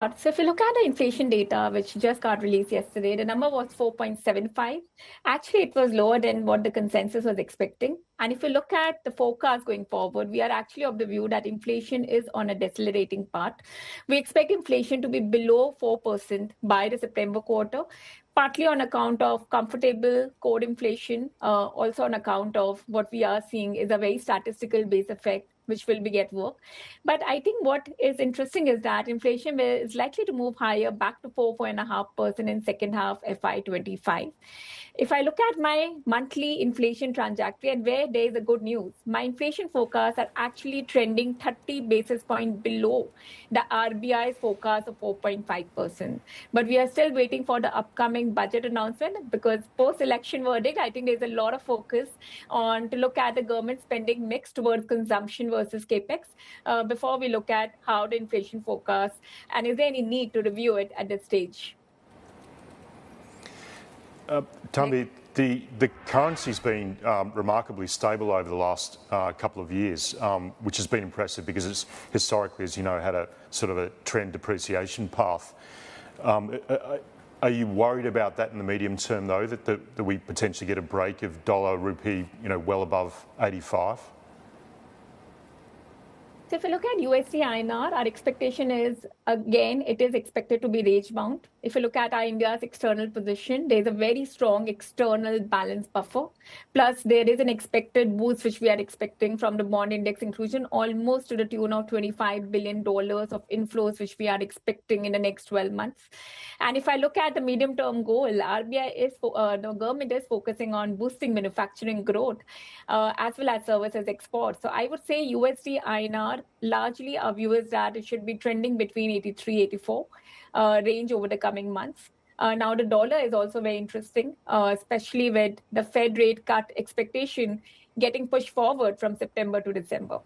So if you look at the inflation data, which just got released yesterday, the number was 4.75. Actually, it was lower than what the consensus was expecting. And if you look at the forecast going forward, we are actually of the view that inflation is on a decelerating path. We expect inflation to be below 4% by the September quarter, partly on account of comfortable core inflation, also on account of what we are seeing is a very statistical base effect, which will be at work. But I think what is interesting is that inflation is likely to move higher back to 4.5% in second half FY25. If I look at my monthly inflation trajectory and where there is a good news, my inflation forecasts are actually trending 30 basis points below the RBI's forecast of 4.5%. But we are still waiting for the upcoming budget announcement because post-election verdict, I think there's a lot of focus on to look at the government spending mix towards consumption versus capex before we look at how the inflation forecast and is there any need to review it at this stage. Tanvee, the currency's been remarkably stable over the last couple of years, which has been impressive because it's historically, as you know, had a sort of a trend depreciation path. Are you worried about that in the medium term, though, that we potentially get a break of dollar rupee, well above 85? So if you look at USD INR, our expectation is, again, it is expected to be range bound. If you look at our India's external position, there's a very strong external balance buffer. Plus, there is an expected boost, which we are expecting from the bond index inclusion, almost to the tune of $25 billion of inflows, which we are expecting in the next 12 months. And if I look at the medium-term goal, the government is focusing on boosting manufacturing growth as well as services exports. So I would say USD INR, largely our view is that it should be trending between 83, 84 range over the coming months. Now, the dollar is also very interesting, especially with the Fed rate cut expectation getting pushed forward from September to December.